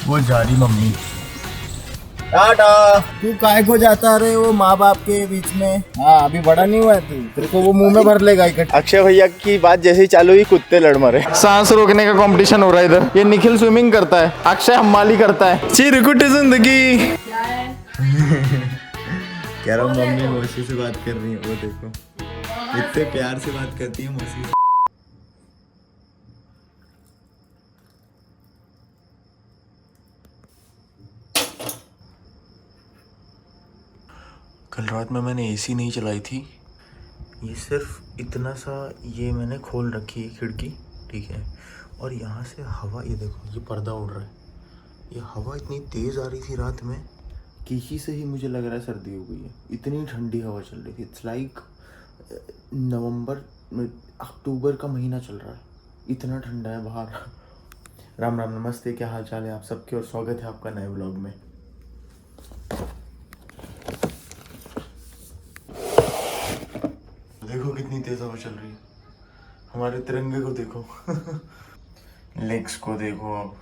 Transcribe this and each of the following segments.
वो जा रही मम्मी। टाटा। तू काय को जाता रहे वो माँ बाप के बीच में? हाँ अभी बड़ा नहीं हुआ है तू, तेरे को वो मुंह में भर लेगा इकट्ठा। अक्षय भैया की बात जैसे ही चालू हुई कुत्ते लड़ मरे। सांस रोकने का कंपटीशन हो रहा है इधर। ये निखिल स्विमिंग करता है, अक्षय हम्माली करता है। चिरकुट जिंदगी। कह रहा हूँ मम्मी मौसी से बात कर रही है, वो देखो इतने प्यार से बात करती है मौसी। कल रात में मैंने एसी नहीं चलाई थी, ये सिर्फ इतना सा ये मैंने खोल रखी है खिड़की, ठीक है। और यहाँ से हवा, ये देखो ये पर्दा उड़ रहा है, ये हवा इतनी तेज़ आ रही थी रात में कि इसी से ही मुझे लग रहा है सर्दी हो गई है। इतनी ठंडी हवा चल रही थी। इट्स लाइक नवंबर अक्टूबर का महीना चल रहा है, इतना ठंडा है बाहर। राम राम, नमस्ते, क्या हाल चाल है आप सबके, और स्वागत है आपका नए व्लॉग में। देखो कितनी तेज हवा चल रही है, हमारे तिरंगे को देखो। लेग्स को देखो, अब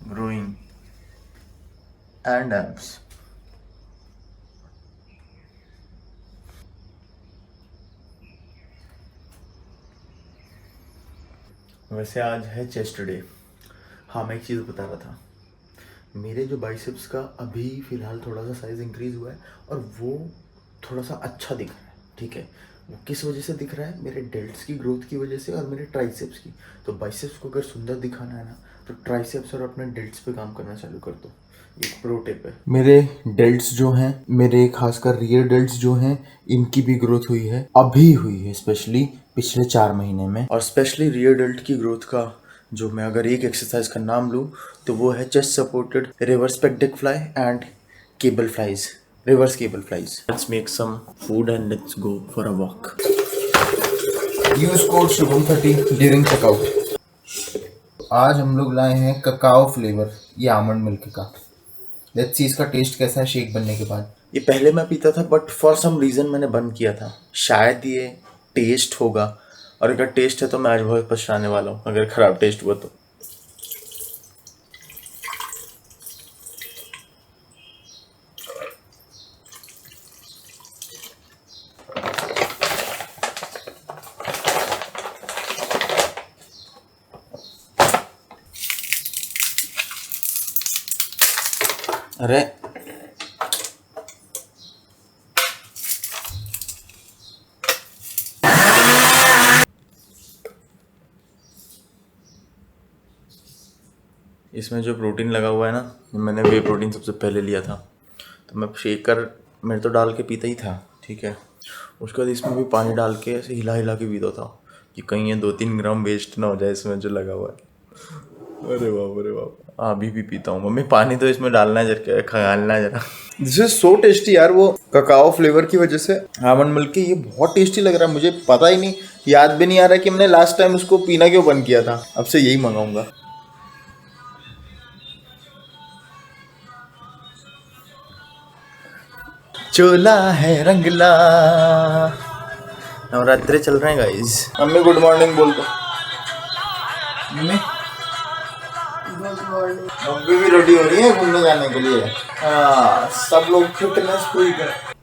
ग्रोइंग एंड एब्स। वैसे आज है चेस्ट डे। हाँ मैं एक चीज़ बता रहा था, मेरे जो बाइसेप्स का अभी फ़िलहाल थोड़ा सा साइज़ इंक्रीज़ हुआ है और वो थोड़ा सा अच्छा दिख रहा है, ठीक है। वो किस वजह से दिख रहा है? मेरे डेल्ट्स की ग्रोथ की वजह से और मेरे ट्राइसेप्स की। तो बाइसेप्स को अगर सुंदर दिखाना है ना, तो ट्राइसेप्स और अपने डेल्ट्स पे काम करना चालू कर दो। ये प्रो टिप है। मेरे डेल्ट्स जो हैं, मेरे खासकर रियर डेल्ट्स जो हैं, इनकी भी ग्रोथ हुई है, अभी हुई है, स्पेशली पिछले 4 महीने में। और स्पेशली रियर डेल्ट की ग्रोथ का जो मैं अगर एक एक्सरसाइज का नाम लूँ तो वो है chest supported reverse pec deck fly and cable flies, reverse cable flies. Let's make some food and let's go for a walk. Use code शुभम30 ड्यूरिंग चेकआउट। आज हम लोग लाए हैं ककाओ फ्लेवर, ये आमंड मिल्क का। लेट्स सी इसका taste कैसा है शेक बनने के बाद। ये पहले मैं पीता था बट फॉर सम रीज़न मैंने बंद किया था। शायद ये टेस्ट होगा, और अगर टेस्ट है तो मैं आज बहुत पछताने वाला हूँ अगर ख़राब टेस्ट हुआ तो। अरे इसमें जो प्रोटीन लगा हुआ है ना, मैंने वे प्रोटीन सबसे पहले लिया था, तो मैं शेकर मेरे तो डाल के पीता ही था, ठीक है। उसके बाद इसमें भी पानी डाल के ऐसे हिला हिला के पीता था कि कहीं ये 2-3 ग्राम वेस्ट ना हो जाए इसमें जो लगा हुआ है। अरे बाप अरे बाप। अभी भी पीता हूँ। मम्मी पानी तो इसमें डालना है, जरा खगालना है जरा। दिस इज सो टेस्टी यार, वो ककाओ फ्लेवर की वजह से आमंड मिल्क के ये बहुत टेस्टी लग रहा है। मुझे पता ही नहीं, याद भी नहीं आ रहा कि मैंने लास्ट टाइम उसको पीना क्यों बंद किया था। अब से यही मंगाऊंगा। चोला है रंगला। नवरात्रि चल रहे हैं गाइस। मम्मी गुड मॉर्निंग बोल दो। मम्मी मम्मी भी रेडी हो रही है घूमने जाने के लिए। हाँ सब लोग फिटनेस फ्रीक है।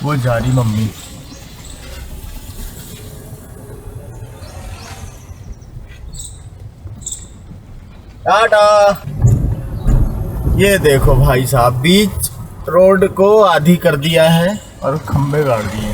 वो जा रही मम्मी। टाटा। ये देखो भाई साहब, बीच रोड को आधी कर दिया है और खंबे गाड़ दिए।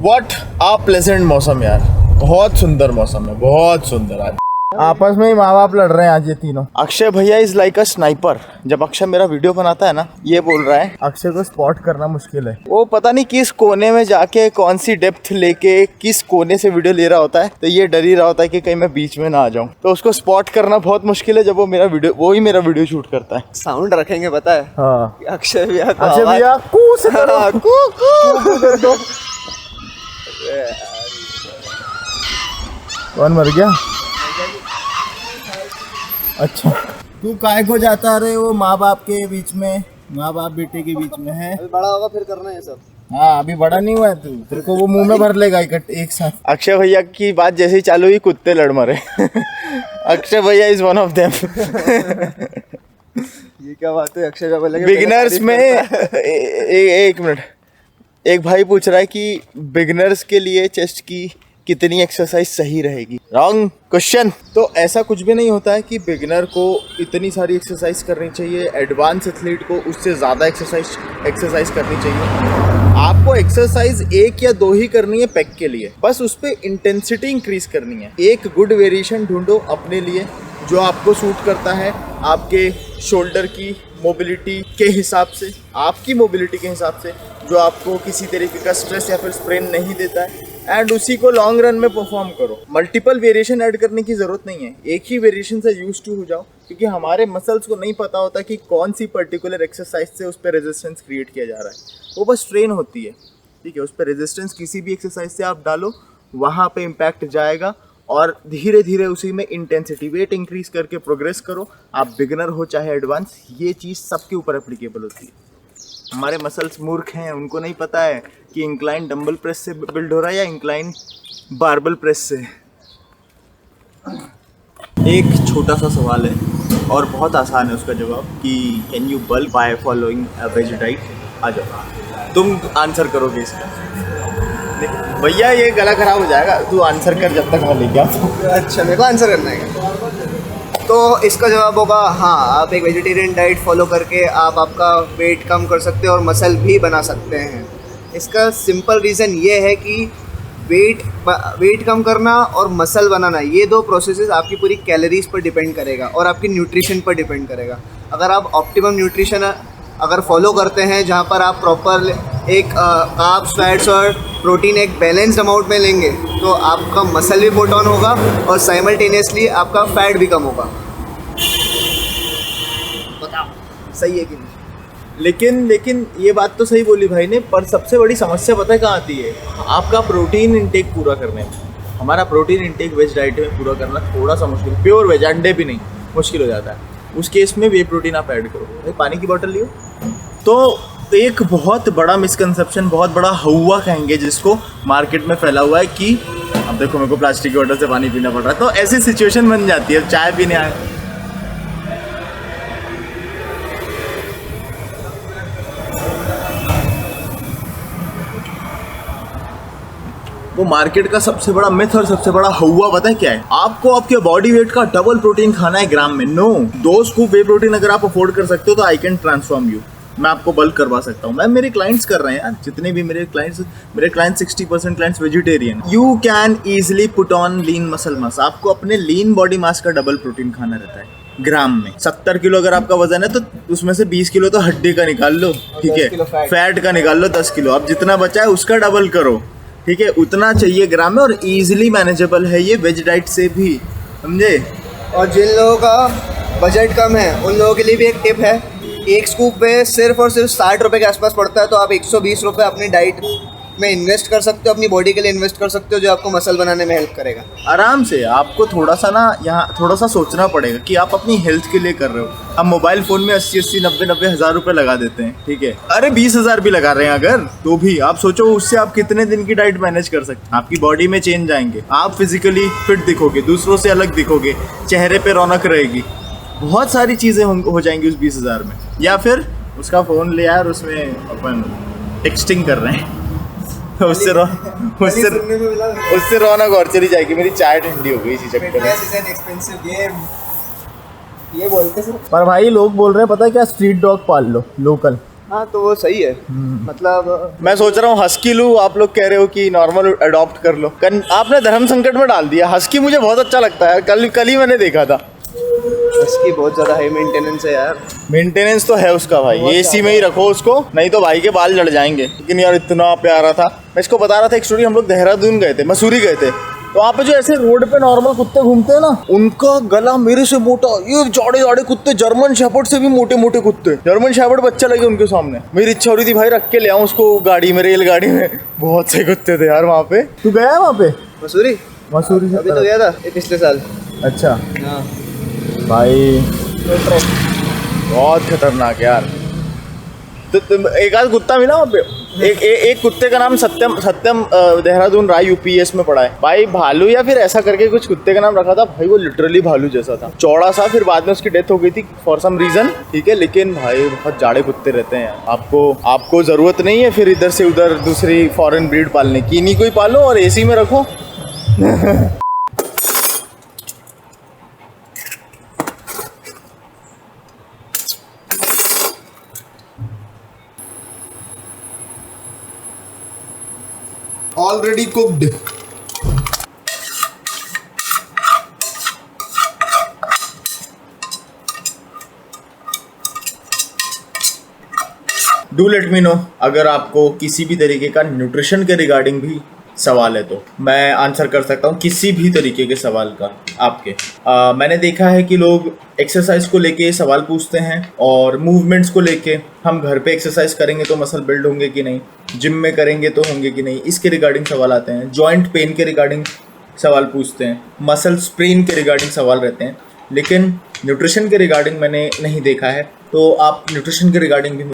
व्हाट आ प्लेजेंट मौसम यार, बहुत सुंदर मौसम है, बहुत सुंदर। आज आपस में ही माँ बाप लड़ रहे हैं आज ये तीनों। अक्षय भैया इज लाइक अ स्नाइपर। जब अक्षय मेरा वीडियो बनाता है ना, ये बोल रहा है अक्षय को स्पॉट करना मुश्किल है। वो पता नहीं किस कोने में जाके कौन सी डेप्थ लेके किस कोने से वीडियो ले रहा होता है, तो ये डर ही रहा होता है कि कहीं मैं बीच में ना आ जाऊं। तो उसको स्पॉट करना बहुत मुश्किल है जब वो ही मेरा वीडियो शूट करता है। साउंड रखेंगे पता है। हाँ अक्षय भैया कू से करो, कू कर दो। कौन मर गया? अच्छा तू काय को जाता रहे वो माँ बाप के बीच में, माँ बाप बेटे के बीच में है। अभी बड़ा होगा फिर करना है सब। हाँ अभी बड़ा नहीं हुआ है तू, तेरे को वो मुंह में भर लेगा इकट्ठे एक साथ। अक्षय भैया की बात जैसे ही चालू हुई कुत्ते लड़ मरे। अक्षय भैया इज वन ऑफ देम। ये क्या बात है, अक्षय का बोलेंगे बिगिनर्स में एक मिनट, एक भाई पूछ रहा है कि बिगिनर्स के लिए चेस्ट की कितनी एक्सरसाइज सही रहेगी। Wrong question. तो ऐसा कुछ भी नहीं होता है कि बिगिनर को इतनी सारी एक्सरसाइज करनी चाहिए, एडवांस एथलीट को उससे ज़्यादा एक्सरसाइज करनी चाहिए। आपको एक्सरसाइज एक या दो ही करनी है पेग के लिए, बस उस पर इंटेंसिटी इंक्रीज करनी है। एक गुड वेरिएशन ढूंढो अपने लिए जो आपको सूट करता है, आपके शोल्डर की मोबिलिटी के हिसाब से, आपकी मोबिलिटी के हिसाब से, जो आपको किसी तरीके का स्ट्रेस या फिर स्प्रेन नहीं देता है, एंड उसी को लॉन्ग रन में परफॉर्म करो। मल्टीपल वेरिएशन ऐड करने की ज़रूरत नहीं है, एक ही वेरिएशन से यूज टू हो जाओ, क्योंकि हमारे मसल्स को नहीं पता होता कि कौन सी पर्टिकुलर एक्सरसाइज से उस पर रेजिस्टेंस क्रिएट किया जा रहा है। वो बस ट्रेन होती है, ठीक है। उस पर रेजिस्टेंस किसी भी एक्सरसाइज से आप डालो, वहाँ पे इम्पैक्ट जाएगा, और धीरे धीरे उसी में इंटेंसिटी वेट इंक्रीज करके प्रोग्रेस करो। आप बिगिनर हो चाहे एडवांस, ये चीज़ सबके ऊपर एप्लीकेबल होती है। हमारे मसल्स मूर्ख हैं, उनको नहीं पता है कि इंक्लाइन डंबल प्रेस से बिल्ड हो रहा है या इंक्लाइन बारबल प्रेस से। एक छोटा सा सवाल है और बहुत आसान है उसका जवाब कि can you bulk by following a veg diet. आ जाओ, तुम आंसर करोगे इसका। भैया ये गला खराब हो जाएगा, तू आंसर कर जब तक मैं लेके आता हूँ। अच्छा, मेरे को आंसर करना है। तो इसका जवाब होगा हाँ, आप एक वेजिटेरियन डाइट फॉलो करके आप आपका वेट कम कर सकते हैं और मसल भी बना सकते हैं। इसका सिंपल रीज़न ये है कि वेट कम करना और मसल बनाना, ये दो प्रोसेसेस आपकी पूरी कैलोरीज पर डिपेंड करेगा और आपकी न्यूट्रिशन पर डिपेंड करेगा। अगर आप ऑप्टिमम न्यूट्रिशन अगर फॉलो करते हैं, जहाँ पर आप प्रॉपर एक कार्ब्स, फैट्स और प्रोटीन एक बैलेंस्ड अमाउंट में लेंगे, तो आपका मसल भी पुट ऑन होगा और साइमल्टेनियसली आपका फैट भी कम होगा। बताओ सही है कि नहीं? लेकिन ये बात तो सही बोली भाई ने, पर सबसे बड़ी समस्या पता है कहाँ आती है? आपका प्रोटीन इंटेक पूरा करने में। हमारा प्रोटीन इंटेक वेज डाइट में पूरा करना थोड़ा सा मुश्किल, प्योर वेज, अंडे भी नहीं, मुश्किल हो जाता है। उस केस में वे प्रोटीन आप ऐड करो। भाई पानी की बोतल लियो। तो एक बहुत बड़ा मिसकंसेप्शन, बहुत बड़ा हवा कहेंगे जिसको, मार्केट में फैला हुआ है कि अब देखो मेरे को प्लास्टिक की बोतल से पानी पीना पड़ रहा है। तो ऐसी सिचुएशन बन जाती है, चाय पीने आए वो मार्केट का सबसे बड़ा मिथ और सबसे बड़ा हवा पता है क्या है? आपको आपके बॉडी वेट का डबल प्रोटीन खाना है ग्राम में। नो, 2 स्कूप वे प्रोटीन अगर आप अफोर्ड कर सकते हो तो आई कैन ट्रांसफॉर्म यू। मैं आपको बल्क करवा सकता हूँ। मैं मेरे क्लाइंट्स कर रहे हैं यार, जितने भी मेरे clients 60% clients vegetarian. You can easily put on lean muscle mass. आपको अपने लीन बॉडी मास का डबल प्रोटीन खाना रहता है ग्राम में। 70 किलो अगर आपका वजन है तो उसमें से 20 किलो तो हड्डी का निकाल लो, ठीक है, फैट का निकाल लो 10 किलो। अब जितना बचा है उसका डबल करो, ठीक है, उतना चाहिए ग्राम में, और इजीली मैनेजेबल है ये वेज डाइट से भी, समझे। और जिन लोगों का बजट कम है उन लोगों के लिए भी एक टिप है। एक स्कूप पे सिर्फ और सिर्फ 60 रुपये के आसपास पड़ता है, तो आप 120 रुपये अपनी डाइट में इन्वेस्ट कर सकते हो, अपनी बॉडी के लिए इन्वेस्ट कर सकते हो, जो आपको मसल बनाने में हेल्प करेगा आराम से। आपको थोड़ा सा ना यहाँ थोड़ा सा सोचना पड़ेगा कि आप अपनी हेल्थ के लिए कर रहे हो। हम मोबाइल फ़ोन में 80 90 हज़ार रुपये लगा देते हैं, ठीक है, अरे 20,000 भी लगा रहे हैं अगर, तो भी आप सोचो उससे आप कितने दिन की डाइट मैनेज कर सकते हैं। आपकी बॉडी में चेंज आएंगे, आप फिजिकली फिट दिखोगे, दूसरों से अलग दिखोगे, चेहरे पर रौनक रहेगी, बहुत सारी चीज़ें हो जाएंगी उस 20,000 में। या फिर उसका फ़ोन ले यार, उसमें अपन टेक्सटिंग कर रहे हैं, उससे रौनक और चली जाएगी। मेरी चाय ठंडी हो गई इसी चक्कर में। ये बोलते सर। पर भाई लोग बोल रहे हैं पता है क्या, स्ट्रीट डॉग पाल लो लोकल। हाँ तो वो सही है, मतलब मैं सोच रहा हूँ हस्की लूँ, आप लोग कह रहे हो कि नॉर्मल अडॉप्ट कर लो। आपने धर्म संकट में डाल दिया। हस्की मुझे बहुत अच्छा लगता है, कल ही मैंने देखा था। इसकी बहुत ज़्यादा हाई मेंटेनेंस है यार। मेंटेनेंस तो है उसका भाई, एसी में ही रखो उसको, नहीं तो भाई के बाल जड़ जाएंगे। लेकिन यार इतना प्यारा था। मैं इसको बता रहा था एक स्टोरी। हम लोग देहरादून गए थे, मसूरी गए थे, तो वहाँ पे जो ऐसे रोड पे नॉर्मल कुत्ते घूमते हैं ना, उनका गला मेरे से मोटा, ये जाड़े कुत्ते, जर्मन शेफर्ड से भी मोटे कुत्ते, जर्मन शेफर्ड बच्चा लगे उनके सामने। मेरी इच्छा हो रही थी भाई रख के ले आऊँ उसको गाड़ी में, रेलगाड़ी में। बहुत से कुत्ते थे यार वहाँ पे। तू गया है वहाँ पे? मसूरी से अभी तो गया था पिछले साल। अच्छा हाँ भाई, बहुत खतरनाक यार। तो तुम एक आध कुत्ता मिला वहाँ पे? एक कुत्ते का नाम सत्यम देहरादून राय यूपीएस में पड़ा है भाई। भालू या फिर ऐसा करके कुछ कुत्ते का नाम रखा था भाई। वो लिटरली भालू जैसा था, चौड़ा सा। फिर बाद में उसकी डेथ हो गई थी फॉर सम रीजन, ठीक है। लेकिन भाई बहुत जाड़े कुत्ते रहते हैं। आपको जरूरत नहीं है फिर इधर से उधर दूसरी फॉरेन ब्रीड पालने की। इन्हीं को ही पालो और एसी में रखो। Already cooked. Do let me know अगर आपको किसी भी तरीके का न्यूट्रिशन के रिगार्डिंग भी सवाल है तो मैं आंसर कर सकता हूँ किसी भी तरीके के सवाल का आपके। मैंने देखा है कि लोग एक्सरसाइज को लेके सवाल पूछते हैं और मूवमेंट्स को लेके, हम घर पे एक्सरसाइज करेंगे तो मसल बिल्ड होंगे कि नहीं, जिम में करेंगे तो होंगे कि नहीं, इसके रिगार्डिंग सवाल आते हैं। जॉइंट पेन के रिगार्डिंग सवाल पूछते हैं, मसल स्प्रेन के रिगार्डिंग सवाल रहते हैं। लेकिन न्यूट्रिशन के रिगार्डिंग मैंने नहीं देखा है। तो आप न्यूट्रिशन के रिगार्डिंग भी।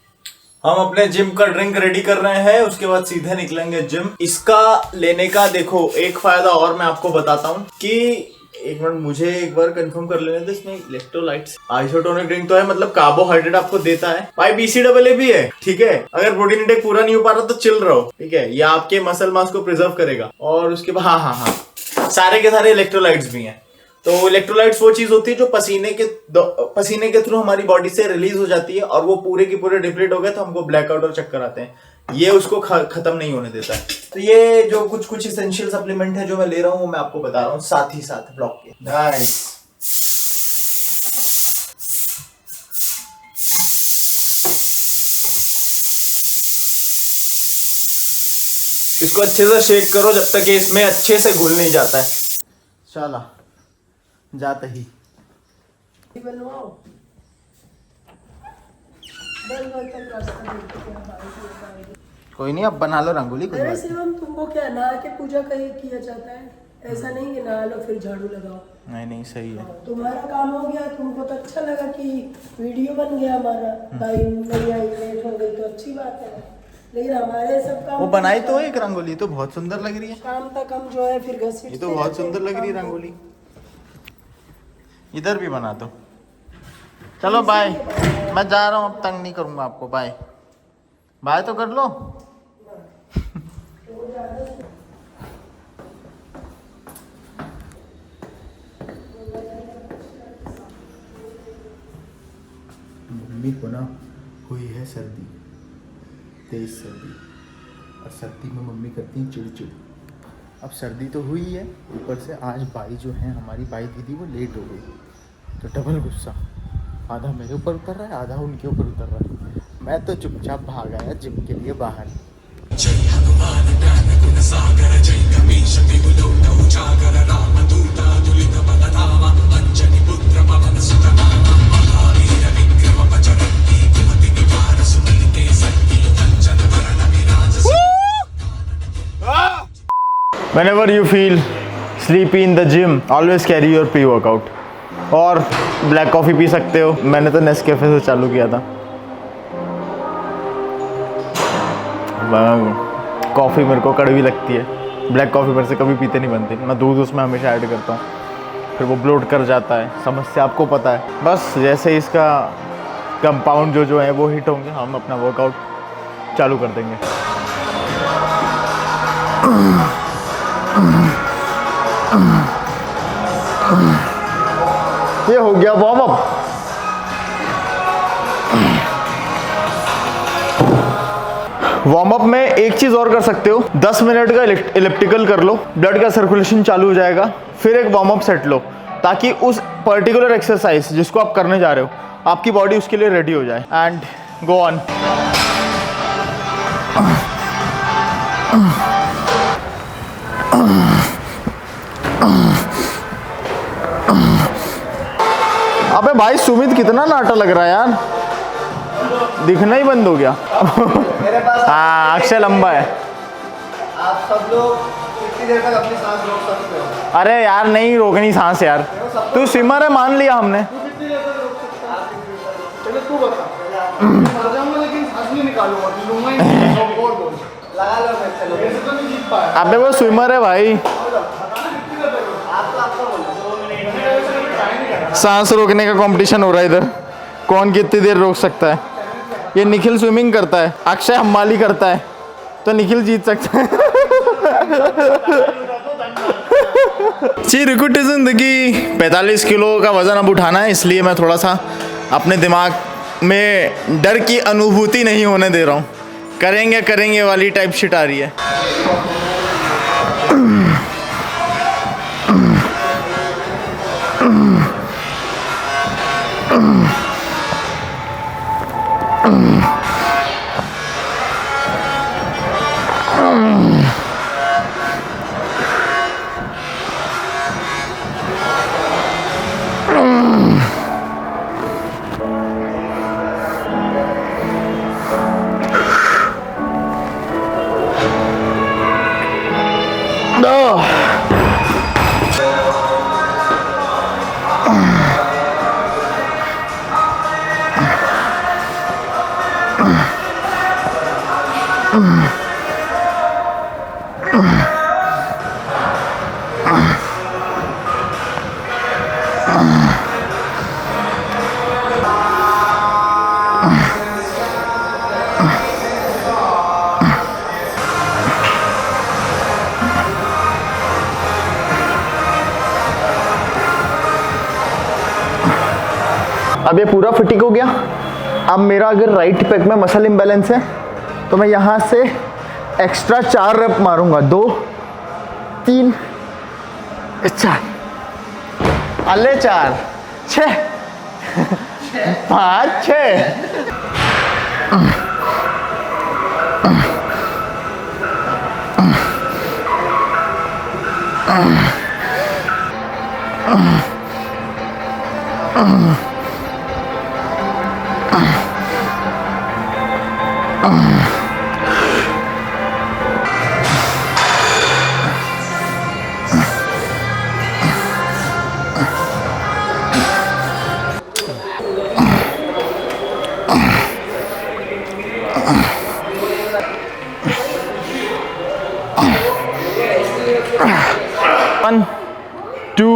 हम अपने जिम का ड्रिंक रेडी कर रहे हैं, उसके बाद सीधे निकलेंगे जिम। इसका लेने का देखो एक फायदा और मैं आपको बताता हूँ कि एक मिनट मुझे एक बार कंफर्म कर लेने दो। इसमें इलेक्ट्रोलाइट्स, आइसोटोनिक ड्रिंक तो है, मतलब कार्बोहाइड्रेट आपको देता है भाई। BCAA भी है, ठीक है। अगर प्रोटीन इंटेक पूरा नहीं हो पा रहा तो चिल रहो, ठीक है। ये आपके मसल मास को प्रिजर्व करेगा। और उसके बाद हाँ सारे के सारे इलेक्ट्रोलाइट्स भी हैं। तो इलेक्ट्रोलाइट्स वो चीज होती है जो पसीने के थ्रू हमारी बॉडी से रिलीज हो जाती है और वो पूरे के पूरे डिप्लीट हो गए तो हमको ब्लैकआउट और चक्कर आते हैं। ये उसको खत्म नहीं होने देता है। तो ये जो कुछ इसेंशियल सप्लीमेंट है जो मैं ले रहा हूँ वो मैं आपको बता रहा हूँ साथ ही साथ ब्लॉग के। नाइस। इसको अच्छे से शेक करो जब तक ये इसमें अच्छे से घुल नहीं जाता है। चला जाते ही कोई नहीं, अब बना लो रंगोली। कोई अरे शिवम, तुमको क्या नहा के पूजा किया जाता है? ऐसा नहीं कि नहा लो फिर झाड़ू लगाओ। नहीं सही है। तुम्हारा काम हो गया। तुमको तो अच्छा लगा कि वीडियो बन गया हमारा। भाई नहीं आई, लेट हो गई तो अच्छी बात है, लेकिन हमारे सब काम वो बनाई तो एक रंगोली तो बहुत सुंदर लग रही है। शाम तक हम जो है फिर घसीटते ये तो बहुत सुंदर लग रही है रंगोली। इधर भी बना दो। चलो बाय, मैं जा रहा हूँ, अब तंग नहीं करूँगा आपको। बाय बाय तो कर लो। मम्मी को ना हुई है सर्दी, तेज सर्दी, और सर्दी में मम्मी करती है चिड़चिड़। अब सर्दी तो हुई है, ऊपर से आज बाई जो है हमारी बाई दीदी वो लेट हो गई, तो डबल गुस्सा। आधा मेरे ऊपर उतर रहा है, आधा उनके ऊपर उतर रहा है। मैं तो चुपचाप भाग आया जिम के लिए बाहर। Whenever you feel sleepy in the gym, always carry your pre-workout. और ब्लैक कॉफ़ी पी सकते हो। मैंने तो नेस्कैफे से चालू किया था। कॉफ़ी मेरे को कड़वी लगती है, ब्लैक कॉफ़ी मेरे से कभी पीते नहीं बनती। मैं दूध उसमें हमेशा ऐड करता हूँ, फिर वो ब्लोट कर जाता है। समस्या आपको पता है। बस जैसे इसका कंपाउंड जो है वो हिट होंगे, हम अपना वर्कआउट चालू कर देंगे। ये हो गया वार्म अप। वार्म अप में एक चीज़ और कर सकते हो, 10 मिनट का इलिप्टिकल कर लो, ब्लड का सर्कुलेशन चालू हो जाएगा। फिर एक वार्म अप सेट लो ताकि उस पर्टिकुलर एक्सरसाइज जिसको आप करने जा रहे हो आपकी बॉडी उसके लिए रेडी हो जाए। And go on. अबे भाई सुमित कितना नाटा लग रहा है यार, दिखना ही बंद हो गया। मेरे पास हाँ अक्षय लंबा है। आप सब लोग कितनी देर तक अपनी सांस रोक सकते हो? अरे यार नहीं रोकनी सांस यार, तू स्विमर है मान लिया हमने। कितनी देर तक रोक सकता तू बता। मर जाऊंगा लेकिन सांस नहीं निकालूंगा, लूंगा ही नहीं। और बोल, लगा लो मैं, चलो ऐसे तो नहीं जीत पाया। अबे वो स्विमर है भाई, सांस रोकने का कंपटीशन हो रहा है इधर, कौन कितनी देर रोक सकता है। ये निखिल स्विमिंग करता है, अक्षय हम्माली करता है, तो निखिल जीत सकता है। चिरकुट जिंदगी। 45 किलो का वजन अब उठाना है, इसलिए मैं थोड़ा सा अपने दिमाग में डर की अनुभूति नहीं होने दे रहा हूँ। करेंगे करेंगे वाली टाइप शिट आ रही है। अब ये पूरा फिटिक हो गया। अब मेरा अगर राइट पेक में मसल इम्बैलेंस है तो मैं यहाँ से एक्स्ट्रा 4 रेप मारूंगा। 2 3 4 अल्ले 4 6 5 6। One, 2,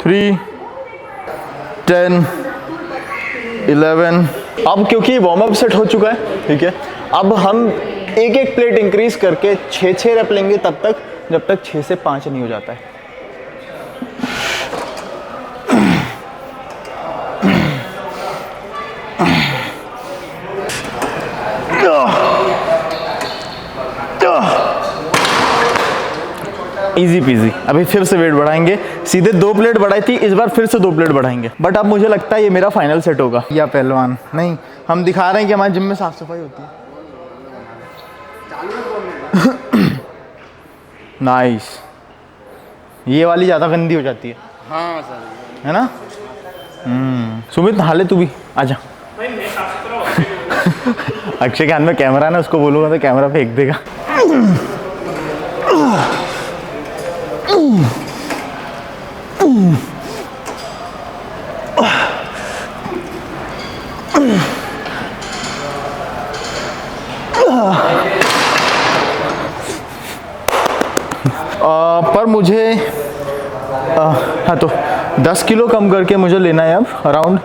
3, 10, 11। अब क्योंकि वार्म अप सेट हो चुका है, ठीक है, अब हम एक एक प्लेट इंक्रीज करके 6 रेप लेंगे तब तक जब तक 6 से 5 नहीं हो जाता है। Easy PG. अभी फिर से वेट बढ़ाएंगे, सीधे 2 प्लेट बढ़ाई थी, इस बार फिर से 2 प्लेट बढ़ाएंगे। बट अब मुझे लगता है ये मेरा फाइनल सेट होगा। या पहलवान नहीं, हम दिखा रहे हैं कि हमारे जिम में साफ सफाई होती है। नाइस। ये वाली ज़्यादा गंदी हो जाती है। हाँ सर, है ना। सुमित नहा ले तू भी, आजा। अक्षय के हाथ में कैमरा है ना, उसको बोलूँगा तो कैमरा फेंक देगा। पर मुझे हाँ, तो 10 किलो कम करके मुझे लेना है अब अराउंड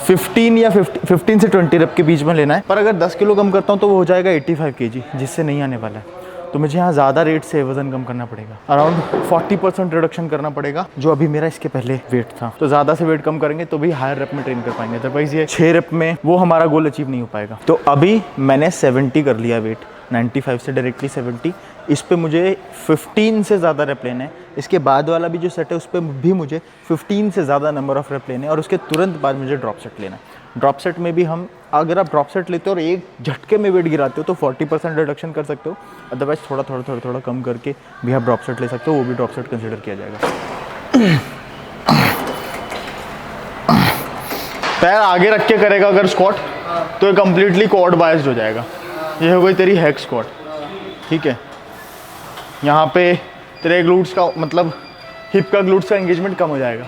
15 या 15 से 20 रेप के बीच में लेना है। पर अगर 10 किलो कम करता हूँ तो वो हो जाएगा 85 kg, जिससे नहीं आने वाला है। तो मुझे यहाँ ज़्यादा रेट से वज़न कम करना पड़ेगा, अराउंड 40% रिडक्शन करना पड़ेगा, जो अभी मेरा इसके पहले वेट था। तो ज़्यादा से वेट कम करेंगे तो भी हायर रेप में ट्रेन कर पाएंगे, अदरवाइज ये 6 रेप में वो हमारा गोल अचीव नहीं हो पाएगा। तो अभी मैंने 70 कर लिया वेट, 95 से डायरेक्टली 70। इस पे मुझे 15 से ज़्यादा रेप लेना है। इसके बाद वाला भी जो सेट है उस पर भी मुझे 15 से ज़्यादा नंबर ऑफ रेप लेने हैं, और उसके तुरंत बाद मुझे ड्रॉप सेट लेना है। ड्रॉप सेट में भी हम, अगर आप ड्रॉप सेट लेते हो और एक झटके में वेट गिराते हो तो 40% रिडक्शन कर सकते हो, अदरवाइज थोड़ा कम करके भी आप ड्रॉप सेट ले सकते हो, वो भी ड्रॉप सेट कंसिडर किया जाएगा। पैर आगे रख के करेगा अगर स्क्वाट तो ये कम्प्लीटली क्वाड बायस्ड हो जाएगा। ये हो गई तेरी हैक स्क्वाट, ठीक है। यहाँ पे तेरे ग्लूट्स का मतलब हिप का ग्लूट्स का एंगेजमेंट कम हो जाएगा,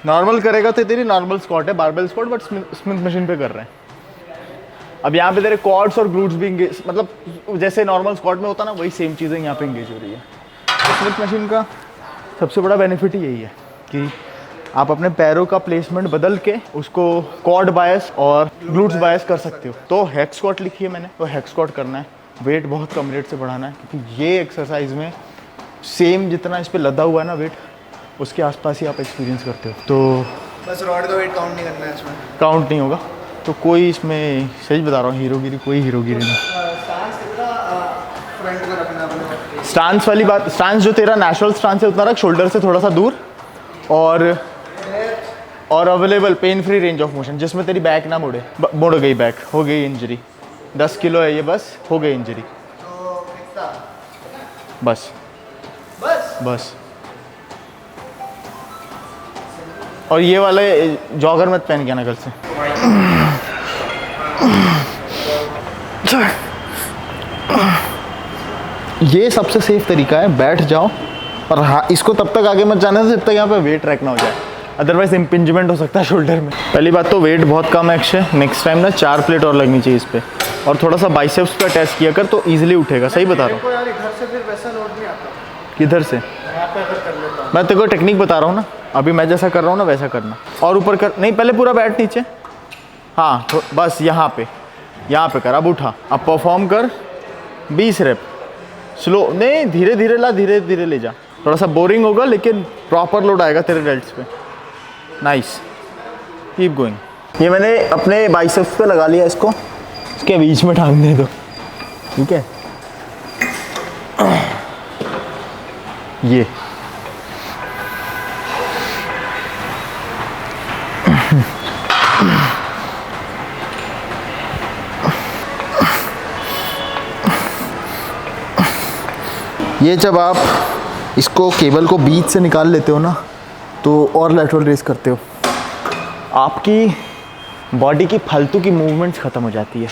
नॉर्मल करेगा तो तेरी नॉर्मल स्क्वाट है, barbell squat, but Smith machine पे कर रहे हैं। अब यहाँ पे तेरे क्वाड्स और ग्लूट्स भी इंगेज, मतलब जैसे नॉर्मल स्क्वाट में होता ना, वही सेम चीज़ें यहाँ पे इंगेज हो रही है। तो स्मिथ मशीन का सबसे बड़ा बेनिफिट ही यही है कि आप अपने पैरों का प्लेसमेंट बदल के उसको क्वाड बायस और ग्लूट्स बायस कर सकते हो। तो हेक्स स्क्वाट लिखी है मैंने, तो हेक्स स्क्वाट करना है, वेट बहुत कम रेट से बढ़ाना है, क्योंकि ये एक्सरसाइज में सेम जितना इस पर लदा हुआ है ना वेट, उसके आसपास ही आप एक्सपीरियंस करते हो। तो बस रॉड का वेट काउंट नहीं करना है इसमें, काउंट नहीं होगा। तो कोई इसमें, सही बता रहा हूँ, हीरोगिरी, कोई हीरोगिरी नहीं। फ्रंट में रखना अपने, स्टांस वाली बात, स्टांस जो तेरा नेचुरल स्टांस है उतना रख, शोल्डर से थोड़ा सा दूर, और available pain free range of motion, जिसमें तेरी बैक ना मुड़े। मुड़ गई बैक, हो गई इंजरी, 10 किलो है ये, बस हो गई इंजरी, तो कितना, बस बस बस। और ये वाले जॉगर मत पहन के आना कल से। ये सबसे सेफ तरीका है, बैठ जाओ और हाँ, इसको तब तक आगे मत जाने दो जब तक यहाँ पे वेट ट्रैक ना हो जाए, अदरवाइज इम्पिंजमेंट हो सकता है शोल्डर में। पहली बात तो वेट बहुत कम है अक्षय, नेक्स्ट टाइम ना 4 प्लेट और लगनी चाहिए इस पर, और थोड़ा सा बाइसेप्स का टेस्ट किया कर तो ईजिली उठेगा। सही बता रहा हूँ। यार इधर से फिर वैसा लोड नहीं आता, किधर से? यहाँ पे अगर कर लेता हूँ, मैं तेरे को टेक्निक बता रहा हूँ ना, अभी मैं जैसा कर रहा हूँ ना वैसा करना, और ऊपर कर नहीं, पहले पूरा बैठ नीचे, हाँ तो बस यहाँ पे कर। अब उठा, अब परफॉर्म कर 20 रेप, स्लो नहीं, धीरे धीरे ला, धीरे धीरे ले जा। थोड़ा सा बोरिंग होगा लेकिन प्रॉपर लोड आएगा तेरे डेल्ट्स पे। Nice, keep going. ये मैंने अपने बाइसेप्स पे लगा लिया, इसको इसके बीच में टांग दे दो, ठीक है। ये जब आप इसको केबल को बीच से निकाल लेते हो ना, तो और लैटरल रेस करते हो, आपकी बॉडी की फालतू की मूवमेंट्स ख़त्म हो जाती है,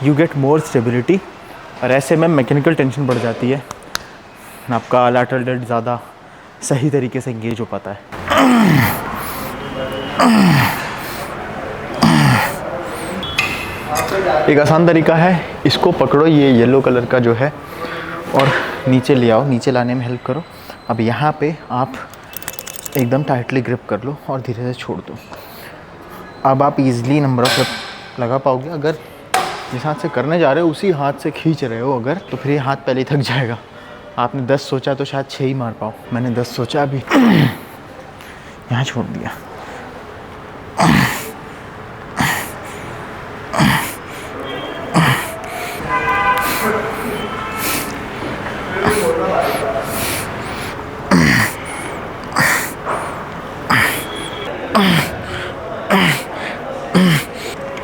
यू गेट मोर स्टेबिलिटी, और ऐसे में मैकेनिकल टेंशन बढ़ जाती है, आपका लैटरल डेल्ट ज़्यादा सही तरीके से इंगेज हो पाता है। एक आसान तरीका है, इसको पकड़ो, ये येलो कलर का जो है, और नीचे ले आओ, नीचे लाने में हेल्प करो। अब यहाँ पे आप एकदम टाइटली ग्रिप कर लो और धीरे से छोड़ दो। अब आप इजीली नंबर ऑफ रेप लगा पाओगे। अगर जिस हाथ से करने जा रहे हो उसी हाथ से खींच रहे हो अगर, तो फिर ये हाथ पहले ही थक जाएगा। आपने 10 सोचा तो शायद 6 ही मार पाओ, मैंने 10 सोचा, अभी यहाँ छोड़ दिया।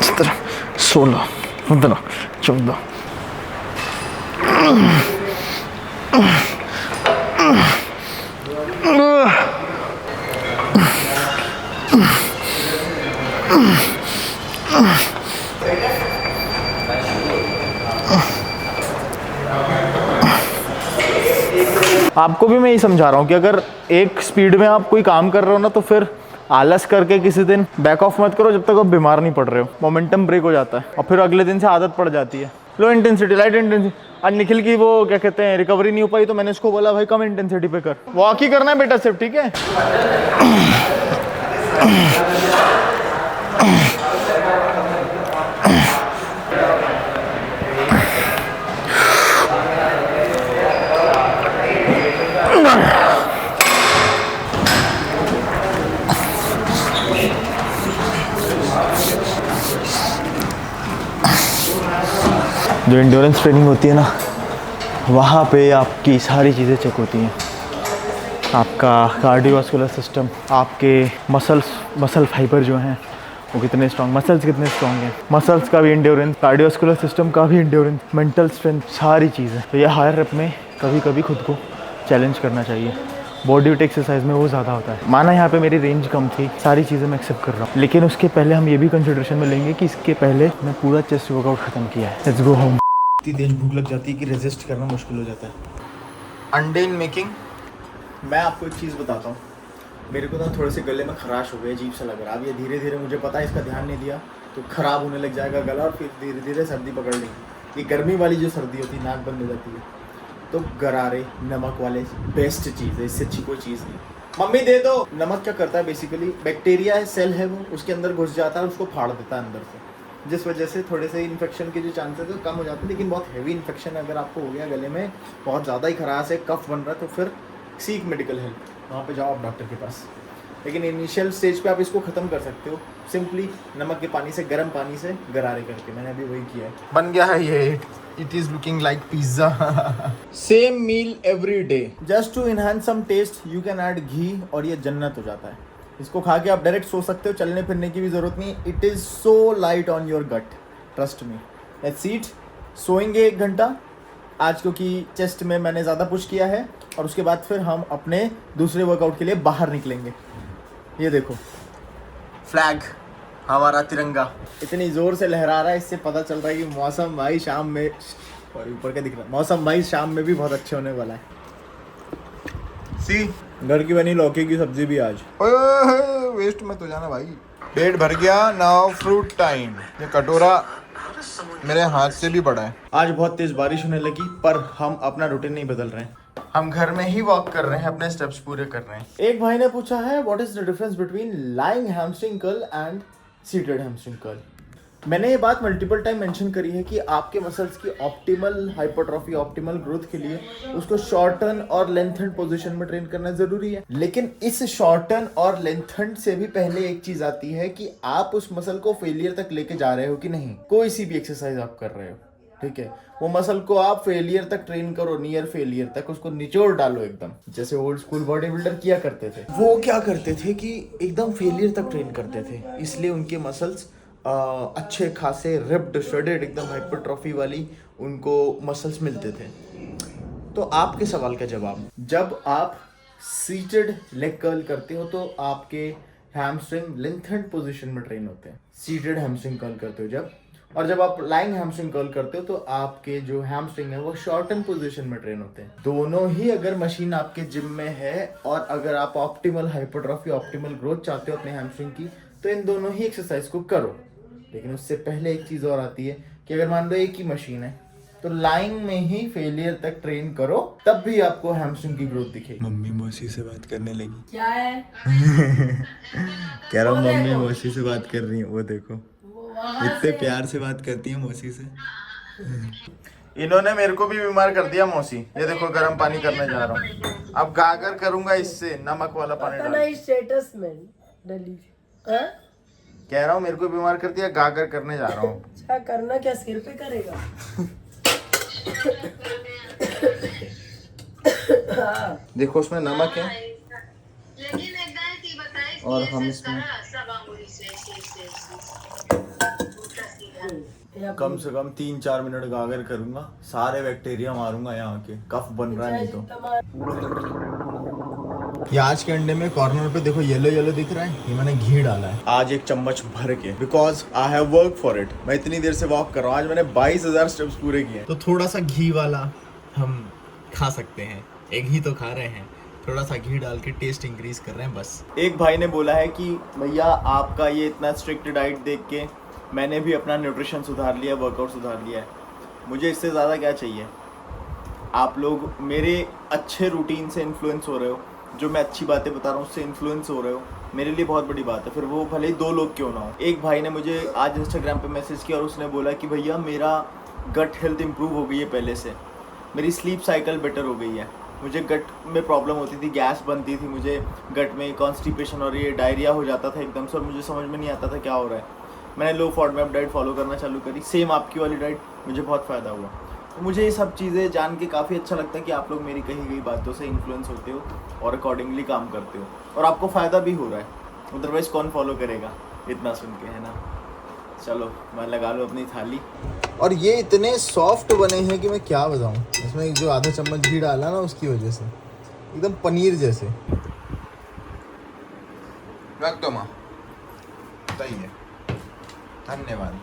सत्रह, 16, 15, 14, आपको भी मैं यही समझा रहा हूँ कि अगर एक स्पीड में आप कोई काम कर रहे हो ना, तो फिर आलस करके किसी दिन बैक ऑफ मत करो जब तक आप बीमार नहीं पड़ रहे हो। मोमेंटम ब्रेक हो जाता है और फिर अगले दिन से आदत पड़ जाती है। Low intensity, light intensity. आज निखिल की वो क्या कहते हैं, रिकवरी नहीं हो पाई, तो मैंने इसको बोला भाई कम इंटेंसिटी पे कर, वॉक ही करना है बेटा सिर्फ, ठीक है। जो एंड्योरेंस ट्रेनिंग होती है ना, वहाँ पे आपकी सारी चीज़ें चेक होती हैं। आपका कार्डियोवास्कुलर सिस्टम, आपके मसल फाइबर जो हैं वो कितने स्ट्रॉन्ग, मसल्स कितने स्ट्रॉन्ग हैं, मसल्स का भी एंड्योरेंस, कार्डियोवास्कुलर सिस्टम का भी एंड्योरेंस, मेंटल स्ट्रेंथ, सारी चीज़ें। तो ये हायर रेप में कभी कभी खुद को चैलेंज करना चाहिए। बॉडी वेट एक्सरसाइज में वो ज़्यादा होता है। माना यहाँ पे मेरी रेंज कम थी, सारी चीज़ें मैं एक्सेप्ट कर रहा हूँ, लेकिन उसके पहले हम ये भी कंसिडरेशन में लेंगे कि इसके पहले मैं पूरा चेस्ट वर्कआउट ख़त्म किया है। Let's go home. इतनी तेज भूख लग जाती है कि रेजिस्ट करना मुश्किल हो जाता है। अंडे इन मेकिंग। मैं आपको एक चीज़ बताता हूँ, मेरे को ना थोड़े से गले में खराश हो गए, अजीब सा लग रहा है। अब ये धीरे धीरे, मुझे पता है इसका ध्यान नहीं दिया तो ख़राब होने लग जाएगा गला, और फिर धीरे धीरे सर्दी पकड़ लेगी। ये गर्मी वाली जो सर्दी होती है, नाक बंद हो जाती है, तो गरारे नमक वाले बेस्ट चीज़ है, इससे अच्छी कोई चीज़ नहीं। मम्मी दे दो। नमक क्या करता है, बेसिकली बैक्टीरिया है, सेल है, वो उसके अंदर घुस जाता है, उसको फाड़ देता है अंदर से, जिस वजह से थोड़े से इन्फेक्शन के जो चांसेस है कम हो जाते हैं। लेकिन बहुत हैवी इन्फेक्शन अगर आपको हो गया गले में, बहुत ज़्यादा ही खराश है, कफ बन रहा है, तो फिर सीक मेडिकल हेल्प, वहाँ पे जाओ आप डॉक्टर के पास। लेकिन इनिशियल स्टेज पे आप इसको ख़त्म कर सकते हो सिंपली नमक के पानी से, गर्म पानी से गरारे करके। मैंने अभी वही किया है, बन गया है ये। It is looking like pizza. Same meal every day, just to enhance some taste you can add ghee, और ये जन्नत हो जाता है। इसको खा के आप डायरेक्ट सो सकते हो, चलने फिरने की भी ज़रूरत नहीं। It is so light on your gut, trust me. Let's eat. सोएंगे 1 घंटा आज, क्योंकि चेस्ट में मैंने ज़्यादा पुश किया है, और उसके बाद फिर हम अपने दूसरे वर्कआउट के लिए बाहर निकलेंगे। ये देखो फ्लैग, हमारा तिरंगा इतनी ज़ोर से लहरा रहा है, इससे पता चल रहा है कि मौसम भाई शाम में, और ऊपर का दिख रहा है, मौसम भाई शाम में भी बहुत अच्छे होने वाला है। सी, घर की बनी लौकी की सब्जी भी आज। ओए वेस्ट मत हो जाना भाई। पेट भर गया, नाउ फ्रूट टाइम। ये कटोरा मेरे हाथ से भी बड़ा है। आज बहुत तेज बारिश होने लगी, पर हम अपना रूटीन नहीं बदल रहे हैं, हम घर में ही वॉक कर रहे हैं, अपने स्टेप्स पूरे कर रहे हैं। एक भाई ने पूछा है what is the difference between lying hamstring curl and seated hamstring curl. मैंने ये बात मल्टीपल टाइम मेंशन करी है कि आपके मसल्स की ऑप्टिमल हाइपरट्रॉफी, ऑप्टिमल ग्रोथ के लिए उसको शॉर्टन और लेंथन पोजीशन में ट्रेन करना जरूरी है। लेकिन इस शॉर्टन और लेंथन से भी पहले एक चीज आती है कि आप उस मसल को फेलियर तक लेके जा रहे हो कि नहीं। कोई सी भी एक्सरसाइज आप कर रहे हो, ठीक है, वो मसल को आप फेलियर तक ट्रेन करो, नियर फेलियर तक उसको निचोड़ डालो एकदम, जैसे ओल्ड स्कूल बॉडी बिल्डर किया करते थे। वो क्या करते थे कि एकदम फेलियर तक ट्रेन करते थे, इसलिए उनके मसल्स अच्छे खासे रिप्ड, श्रेडेड, एकदम हाइपरट्रॉफी वाली उनको मसल्स मिलते थे। तो आपके सवाल का जवाब, जब आप सीटेड लेग कर्ल करते हो तो आपके हैमस्ट्रिंग लेंथन्ड पोजीशन में ट्रेन होते हैं, सीटेड हैमस्ट्रिंग कर्ल करते हो जब, और जब आप लाइंग हैमस्ट्रिंग कर्ल करते हो तो आपके जो हैमस्ट्रिंग है वो शॉर्टन पोजीशन में ट्रेन होते हैं। दोनों ही अगर मशीन आपके जिम में है, और अगर आप ऑप्टिमल हाइपरट्रॉफी, ऑप्टिमल ग्रोथ चाहते हो अपने हैमस्ट्रिंग की, तो इन दोनों ही एक्सरसाइज को करो। लेकिन उससे पहले एक चीज और आती है कि अगर मान लो एक ही मशीन है तो लाइन में ही फेलियर तक ट्रेन करो, तब भी आपको हैमस्ट्रिंग की ग्रोथ दिखेगी। मम्मी मौसी से बात करने लगी। क्या है? कह रहा हूँ मम्मी मौसी से बात कर रही है, वो देखो इतने प्यार से बात करती है मौसी से। इन्होंने मेरे को भी बीमार कर दिया मौसी। ये देखो गर्म पानी करने जा रहा हूँ, अब गागर करूंगा इससे, नमक वाला पानी डाल। स्टेटस में डली हाँ? कह रहा हूँ मेरे को बीमार कर दिया, गागर करने जा रहा हूँ। क्या करना, क्या सिर पे करेगा? देखो उसमें नमक है, और हम इसमें कम से कम 3-4 मिनट गागर करूंगा, सारे बैक्टीरिया मारूंगा यहाँ के, कफ बन रहा है नहीं तो। ये आज के अंडे में कॉर्नर पे देखो येलो येलो दिख रहा है, ये मैंने घी डाला है आज 1 चम्मच भर के, because I have work for it. मैं इतनी देर से वॉक कर रहा हूँ, आज मैंने 22,000 स्टेप्स पूरे किए, तो थोड़ा सा घी वाला हम खा सकते हैं। एक ही तो खा रहे हैं, थोड़ा सा घी डाल के टेस्ट इंक्रीज कर रहे हैं बस। एक भाई ने बोला है कि भैया आपका ये इतना स्ट्रिक्ट डाइट देख के मैंने भी अपना न्यूट्रिशन सुधार लिया, वर्कआउट सुधार लिया है, मुझे इससे ज़्यादा क्या चाहिए। आप लोग मेरे अच्छे रूटीन से इन्फ्लुएंस हो रहे हो, जो मैं अच्छी बातें बता रहा हूँ उससे इन्फ्लुएंस हो रहे हो, मेरे लिए बहुत बड़ी बात है, फिर वो भले ही 2 लोग क्यों ना हो। एक भाई ने मुझे आज इंस्टाग्राम पे मैसेज किया और उसने बोला कि भैया मेरा गट हेल्थ इंप्रूव हो गई है पहले से, मेरी स्लीप साइकिल बेटर हो गई है, मुझे गट में प्रॉब्लम होती थी, गैस बनती थी, मुझे गट में कॉन्स्टिपेशन और ये डायरिया हो जाता था एकदम से, और मुझे समझ में नहीं आता था क्या हो रहा है। मैंने लो फॉडमैप डाइट फॉलो करना चालू करी, सेम आपकी वाली डाइट, मुझे बहुत फ़ायदा हुआ। तो मुझे ये सब चीज़ें जान के काफ़ी अच्छा लगता है कि आप लोग मेरी कही गई बातों से इन्फ्लुएंस होते हो और अकॉर्डिंगली काम करते हो, और आपको फ़ायदा भी हो रहा है, अदरवाइज़ कौन फॉलो करेगा इतना सुन के, है ना। चलो मैं लगा लूँ अपनी थाली। और ये इतने सॉफ्ट बने हैं कि मैं क्या बताऊँ, इसमें जो आधा चम्मच घी डाला ना उसकी वजह से एकदम पनीर जैसे। रख दो माँ, सही है, धन्यवाद।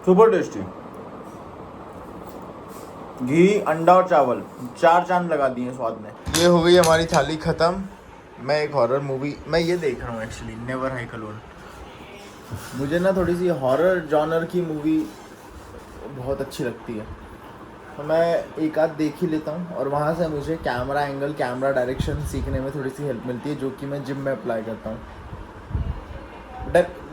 Super tasty. घी, अंडा और चावल, 4 चांद लगा दिए स्वाद में। ये हो गई हमारी थाली ख़त्म। मैं एक हॉरर मूवी मैं ये देख रहा हूँ एक्चुअली, नेवर हाइक अलोन। मुझे ना थोड़ी सी हॉरर जॉनर की मूवी बहुत अच्छी लगती है, तो मैं एक आध देख ही लेता हूँ और वहाँ से मुझे कैमरा एंगल, कैमरा डायरेक्शन सीखने में थोड़ी सी हेल्प मिलती है, जो कि मैं जिम में अप्लाई करता हूँ।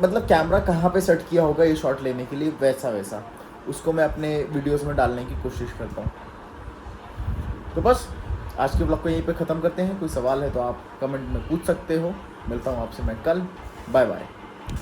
मतलब कैमरा कहाँ पे सेट किया होगा ये शॉट लेने के लिए, वैसा उसको मैं अपने वीडियोस में डालने की कोशिश करता हूँ। तो बस आज के ब्लॉग को यहीं पे ख़त्म करते हैं। कोई सवाल है तो आप कमेंट में पूछ सकते हो। मिलता हूँ आपसे मैं कल। Bye bye.